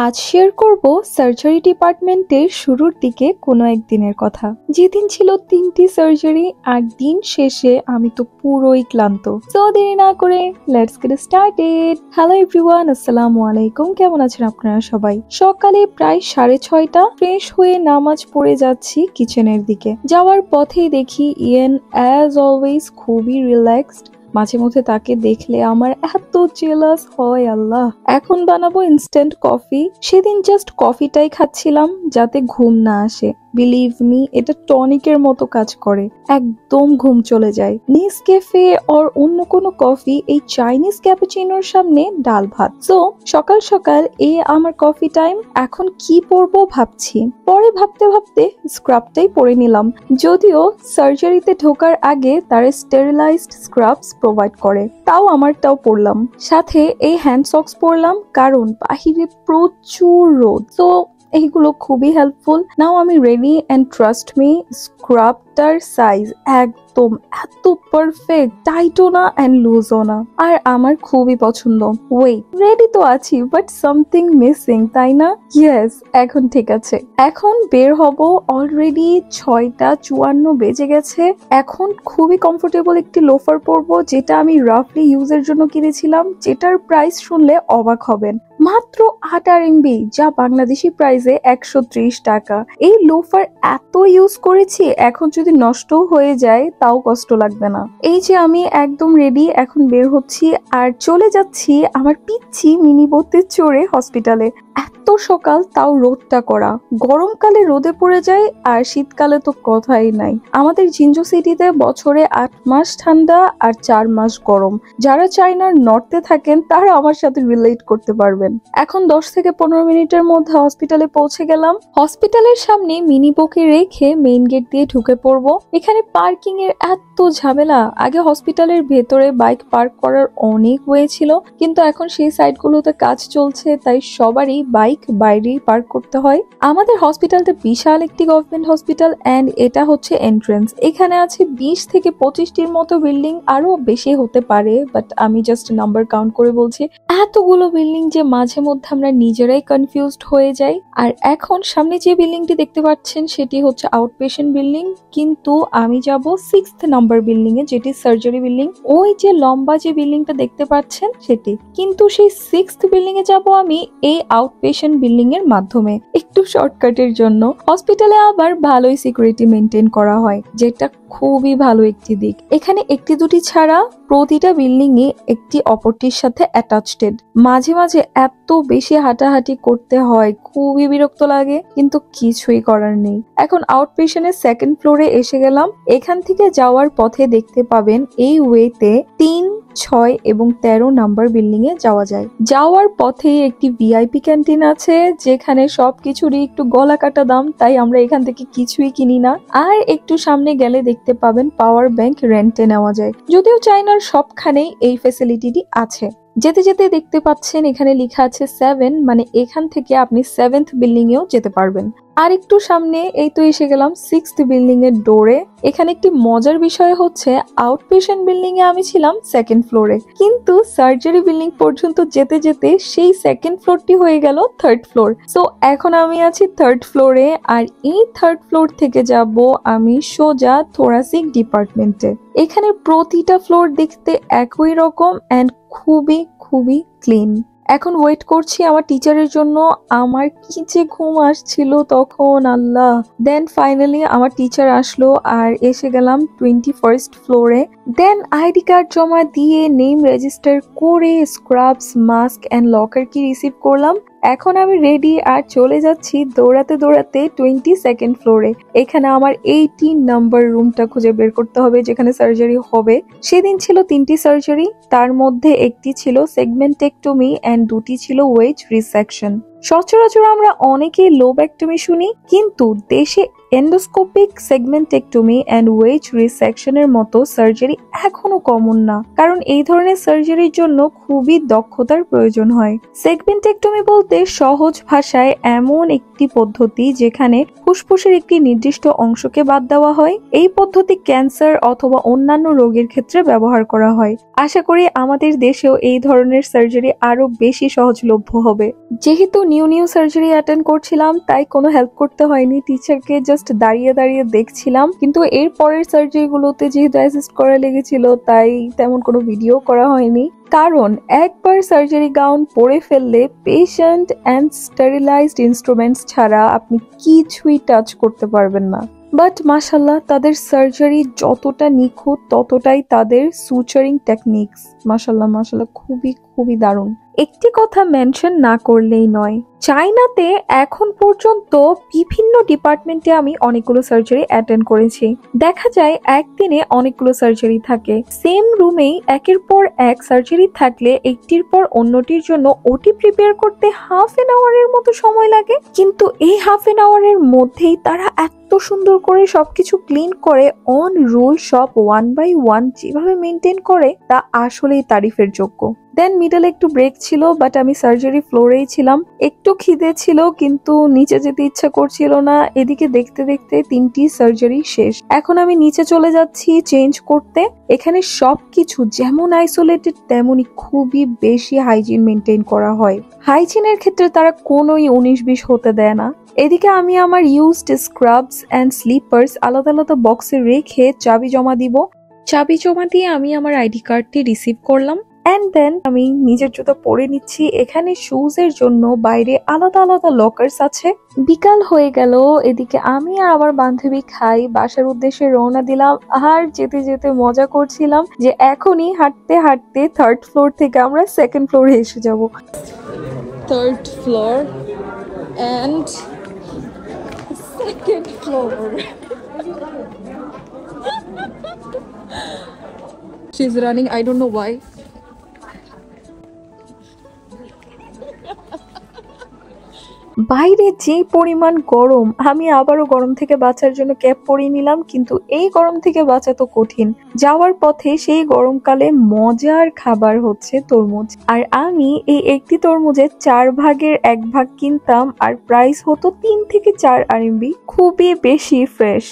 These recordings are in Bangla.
আজ শেয়ার করব সার্জারি ডিপার্টমেন্টের শুরুর দিকে কোনো একদিনের কথা, যেদিন ছিল 3টি সার্জারি আর দিন শেষে আমি তো পুরোই ক্লান্ত। সো দেরি না করে let's get started. Hello everyone, আসসালামু আলাইকুম। কেমন আছেন আপনারা সবাই? সকালে প্রায় 6:30 ফ্রেশ হয়ে নামাজ পড়ে যাচ্ছি কিচেনের দিকে। যাওয়ার পথেই দেখি ইয়েন অ্যাজ অলওয়েজ খুবই রিল্যাক্সড। মাঝে মধ্যে তাকে দেখলে আমার এত জেলাস হয় আল্লাহ। এখন বানাবো ইনস্ট্যান্ট কফি। সেদিন জাস্ট কফিটাই খাচ্ছিলাম যাতে ঘুম না আসে। বিলিভ মি, এটা টনিকের মতো কাজ করে, একদম ঘুম চলে যায়। নেসক্যাফে আর অন্য কোনো কফি এই চাইনিজ ক্যাপুচিনোর সামনে ডাল ভাত। সো সকাল সকাল আমার কফি টাইম। এখন কি পরবো ভাবছি, পরে ভাবতে ভাবতে স্ক্রাবটাই পরে নিলাম। যদিও সার্জারিতে ঢোকার আগে তারা স্টেরিলাইজড স্ক্রাবস প্রোভাইড করে, তাও আমারটাও পরলাম। সাথে এই হ্যান্ড সক্স পরলাম কারণ বাহিরে প্রচুর রোদ। তো এইগুলো খুবই হেল্পফুল। নাও আমি রেডি এন্ড ট্রাস্ট মি, স্ক্রাবটার সাইজ একদম এত পারফেক্ট, টাইটও না এন্ড লুজও না, আর আমার খুবই পছন্দ। ওয়েট, রেডি তো আছি বাট সামথিং মিসিং, তাই না? ইয়েস, এখন ঠিক আছে। এখন বের হব। অলরেডি 6:54 বেজে গেছে। এখন খুবই কমফোর্টেবল একটি লোফার পরবো, যেটা আমি রাফলি ইউজের জন্য কিনেছিলাম, যেটার প্রাইস শুনলে অবাক হবেন। মাত্র 8 RMB, যা বাংলাদেশি প্রাইসে 130 টাকা। এই লোফার এত ইউজ করেছি, এখন যদি নষ্ট হয়ে যায় তাও কষ্ট লাগবে না। এই যে আমি একদম রেডি, এখন বের হচ্ছি আর চলে যাচ্ছি আমার পিচ্ছি মিনি বোটে চড়ে হসপিটালে। এত সকাল, তাও রোদটা করা। গরমকালে রোদে পড়ে যায় আর শীতকালে তো কথাই নাই। আমাদের জিঞ্জো সিটিতে বছরে 8 মাস ঠান্ডা আর 4 মাস গরম। যারা চায়নার নর্থে থাকেন তারা আমার সাথে রিলেট করতে পারবেন। এখন 10 থেকে 15 মিনিটের মধ্যে হসপিটালে পৌঁছে গেলাম। হসপিটালের সামনে মিনি বোকে রেখে মেইন গেট দিয়ে ঢুকে পড়বো। এখানে পার্কিং এর এত ঝামেলা। আগে হসপিটালের ভেতরে বাইক পার্ক করার অনেক ওয়ে ছিল, কিন্তু এখন সেই সাইডগুলোতে কাজ চলছে, তাই সবারই বাইক বাইরেই পার্ক করতে হয়। আমাদের হসপিটালটা বিশাল একটি গভর্নমেন্ট হসপিটাল এন্ড এটা হচ্ছে এন্ট্রেন্স। এখানে আছে 20 থেকে 25টির মতো বিল্ডিং, আরো বেশি হতে পারে, বাট আমি জাস্ট নাম্বার কাউন্ট করে বলছি। এতগুলো বিল্ডিং যে মাঝে মধ্যে আমরা নিজেরাই কনফিউজড হয়ে যাই। আর এখন সামনে যে বিল্ডিংটি দেখতে পাচ্ছেন সেটি হচ্ছে আউট পেশেন্ট বিল্ডিং, কিন্তু আমি যাব 6th নাম্বার বিল্ডিং এ, যেটি সার্জারি বিল্ডিং। ওই যে লম্বা যে বিল্ডিংটা দেখতে পাচ্ছেন সেটি, কিন্তু সেই 6th বিল্ডিং এ যাব আমি এই আউট পেশেন্ট বিল্ডিং এর মাধ্যমে, একটু শর্টকাটের জন্য। হসপিটালে আবার ভালোই সিকিউরিটি মেনটেন করা হয়, যেটা খুবই ভালো একটি দিক। এখানে একটি দুটি ছাড়া প্রতিটা বিল্ডিং এ একটি অপরটির সাথে অ্যাটাচড। মাঝে মাঝে এত বেশি হাঁটাহাঁটি করতে হয়, খুবই বিরক্ত লাগে, কিন্তু কিছুই করার নেই। এখন আউট পেশেন্টের 2nd ফ্লোরে এসে গেলাম। এখান থেকে যাওয়ার পথে দেখতে পাবেন এই ওয়েতে 3, 6 এবং 13 নাম্বার বিল্ডিং এ যাওয়া যায়। যাওয়ার পথে একটি ভিআইপি ক্যান্টিন আছে, যেখানে সবকিছুরই একটু গলা কাটা দাম, তাই আমরা এখান থেকে কিছুই কিনি না। আর একটু সামনে গেলে দেখতে পাবেন পাওয়ার ব্যাংক রেন্টে নেওয়া যায়। যদিও চায়নার সবখানেই এই ফ্যাসিলিটিটি আছে। যেতে যেতে দেখতে পাচ্ছেন এখানে লেখা আছে 7, মানে এখান থেকে আপনি 7th বিল্ডিং এও যেতে পারবেন। আর একটু সামনে এই তো এসে গেলাম 6th বিল্ডিং এর ডোরে। এখানে একটি মজার বিষয় হচ্ছে, আউট পেশেন্ট বিল্ডিং এ আমি ছিলাম 2nd ফ্লোরে, কিন্তু সার্জারি বিল্ডিং পর্যন্ত যেতে যেতে সেই 2nd ফ্লোরটি হয়ে গেল 3rd ফ্লোর। সো এখন আমি আছি 3rd ফ্লোরে, আর এই 3rd ফ্লোর থেকে যাব আমি সোজা থোরাসিক ডিপার্টমেন্টে। এখানে প্রতিটা ফ্লোর দেখতে একই রকম এন্ড খুবই খুবই ক্লিন। এখন ওয়েট করছি আমার টিচারের জন্য। আমার কি যে ঘুম আসছিল তখন আল্লাহ। দেন ফাইনালি আমার টিচার আসলো আর এসে গেলাম 21st ফ্লোরে। দেন আইডি কার্ড জমা দিয়ে নেম রেজিস্টার করে স্ক্রাবস, মাস্ক এন্ড লকার কি রিসিভ করলাম। এখন আমি রেডি আর চলে যাচ্ছি দৌড়াতে দৌড়াতে 22nd ফ্লোরে। এখানে আমার 18 নাম্বার রুমটা খুঁজে বের করতে হবে, যেখানে সার্জারি হবে। সেদিন ছিল 3টি সার্জারি, তার মধ্যে একটি ছিল সেগমেন্টেক্টমি এন্ড 2টি ছিল ওয়েজ রিসেকশন। সচরাচর আমরা অনেকেই লোবেক্টমি শুনি, কিন্তু দেশে এন্ডোস্কোপিক সেগমেন্টেক্টমি অ্যান্ড ওয়েজ রিসেকশনের মতো সার্জারি এখনো কমন না, কারণ এই ধরনের সার্জারির জন্য খুবই দক্ষতার প্রয়োজন হয়। সেগমেন্টেক্টমি বলতে সহজ ভাষায় এমন একটি পদ্ধতি যেখানে ফুসফুসের একটি নির্দিষ্ট অংশকে বাদ দেওয়া হয়। এই পদ্ধতি ক্যান্সার অথবা অন্যান্য রোগের ক্ষেত্রে ব্যবহার করা হয়। আশা করি আমাদের দেশেও এই ধরনের সার্জারি আরো বেশি সহজলভ্য হবে। যেহেতু নিউ সার্জারি অ্যাটেন্ড করছিলাম তাই কোনো হেল্প করতে হয়নি, টিচারকে জাস্ট দাঁড়িয়ে দাঁড়িয়ে দেখছিলাম। কিন্তু এর পরের সার্জারি গুলোতে যেহেতু অ্যাসিস্ট করা লেগেছিল তাই তেমন কোনো ভিডিও করা হয়নি, কারণ একবার সার্জারি গাউন পরে ফেললে পেশেন্ট অ্যান্ড স্টেরিলাইজড ইনস্ট্রুমেন্টস ছাড়া আপনি কিছুই টাচ করতে পারবেন না। বাট মাশাল্লাহ, তাদের সার্জারি যতটা নিখুঁত ততটাই তাদের সুচারিং টেকনিক্স মাশাল্লাহ খুবই দারুণ। একটি কথা মেনশন না করলেই নয়, চায়নাতে এখন পর্যন্ত বিভিন্ন ডিপার্টমেন্টে আমি অনেকগুলো সার্জারি অ্যাটেন্ড করেছি। দেখা যায় একদিনে অনেকগুলো সার্জারি থাকে, সেম রুমেই একের পর এক সার্জারি থাকলে একটির পর অন্যটির জন্য ওটি প্রিপেয়ার করতে হাফ এন আওয়ারের মতো সময় লাগে। কিন্তু এই হাফ এন আওয়ারের মধ্যেই তারা এত সুন্দর করে সবকিছু ক্লিন করে, অন রুল সব 1 by 1 যেভাবে মেনটেন করে তা আসলেই তারিফের যোগ্য। দেন মিডলে একটু ব্রেক ছিল, বাট আমি সার্জারি ফ্লোরেই ছিলাম। একটু খিদে ছিল কিন্তু নিচে যেতে ইচ্ছা করছিল না। এদিকে দেখতে দেখতে 3টি সার্জারি শেষ। এখন আমি নিচে চলে যাচ্ছি চেঞ্জ করতে। এখানে সবকিছু যেমন আইসোলেটেড তেমনই খুবই বেশি হাইজিন মেনটেন করা হয়। হাইজিনের ক্ষেত্রে তারা কোনোই 19-20 হতে দেয় না। এদিকে আমি আমার ইউজড স্ক্রাবস অ্যান্ড স্লিপার্স আলাদা আলাদা বক্সে রেখে চাবি জমা দিব। চাবি জমা দিয়ে আমি আমার আইডি কার্ডটি রিসিভ করলাম। এন্ড দেন আমি নিজের জুতো পরে নিচ্ছি। এখানে শুজ এর জন্য বাইরে আলাদা আলাদা লকার্স আছে। বিকাল হয়ে গেল, এদিকে আমি আর আমার বান্ধবী খাই বাসার উদ্দেশ্যে রওনা দিলাম। আর যেতে যেতে মজা করছিলাম যে এখনই হাঁটতে হাঁটতে 3rd ফ্লোর থেকে আমরা 2nd ফ্লোরে এসে যাব। 3rd floor and 2nd floor. She's running, I don't know why. বাইরে যে পরিমাণ গরম, আমি আবারও গরম থেকে বাঁচার জন্য ক্যাপ পরিয়ে নিলাম, কিন্তু এই গরম থেকে বাঁচা তো কঠিন। যাওয়ার পথে সেই গরমকালে মজার খাবার হচ্ছে তরমুজ, আর আমি এই একটি তরমুজের 4 ভাগের 1 ভাগ কিনতাম আর প্রাইস হতো 3 থেকে 4 RMB। খুবই বেশি ফ্রেশ।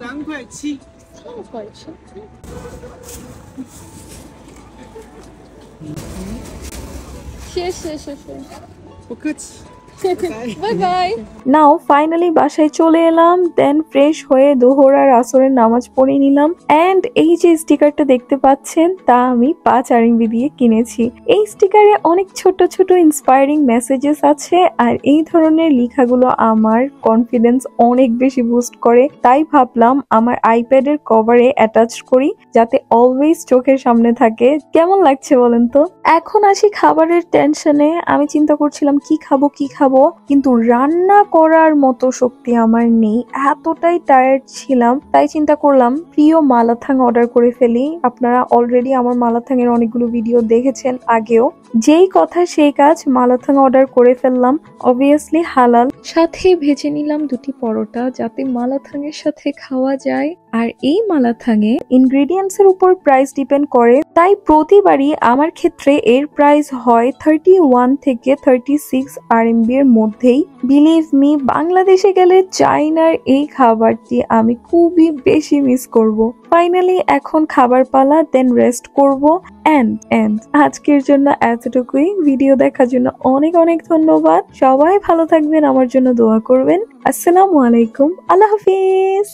3块7。谢谢。不客气。বাই বাই। নাও ফাইনালি বাসায় চলে এলাম। দেন ফ্রেশ হয়ে দুহর আর আসরের নামাজ পড়ে নিলাম। এন্ড এই যে স্টিকারটা দেখতে পাচ্ছেন তা আমি 5 RMB দিয়ে কিনেছি। এই স্টিকারে অনেক ছোট ছোট ইন্সপায়ারিং মেসেজেস আছে, আর এই ধরনের লেখাগুলো আমার কনফিডেন্স অনেক বেশি বুস্ট করে। তাই ভাবলাম আমার আইপ্যাডের কভারে অ্যাটাচ করি যাতে অলওয়েজ চোখের সামনে থাকে। কেমন লাগছে বলেন তো? এখন আসি খাবারের টেনশনে। আমি চিন্তা করছিলাম কি খাবো, কিন্তু রান্না করার মতো শক্তি আমার নেই, এতটাই টায়ার্ড ছিলাম। তাই চিন্তা করলাম প্রিয় মালাথাং অর্ডার করে ফেলি। আপনারা অলরেডি আমার মালাথাং এর অনেকগুলো ভিডিও দেখেছেন আগেও। যেই কথা সেই কাজ, মালাথাং অর্ডার করে ফেললাম, অবভিয়াসলি হালাল। সাথে ভেজে নিলাম 2টি পরোটা যাতে মালাথাং এর সাথে খাওয়া যায়। আর এই মালাথাঙে ইনগ্রেডিয়েন্টস এর উপর প্রাইস ডিপেন্ড করে, তাই প্রতিবারই আমার ক্ষেত্রে এর প্রাইস হয় 31 থেকে 36 RMB এর মধ্যেই। বিলিভ মি, বাংলাদেশে গেলে চাইনার এই খাবারটি আমি খুবই বেশি মিস করব। ফাইনালি এখন খাবার পালা, দেন রেস্ট করব। এন্ড আজকের জন্য এতটুকুই। ভিডিও দেখার জন্য অনেক অনেক ধন্যবাদ। সবাই ভালো থাকবেন, আমার জন্য দোয়া করবেন। আসসালামু আলাইকুম, আল্লাহ হাফিজ।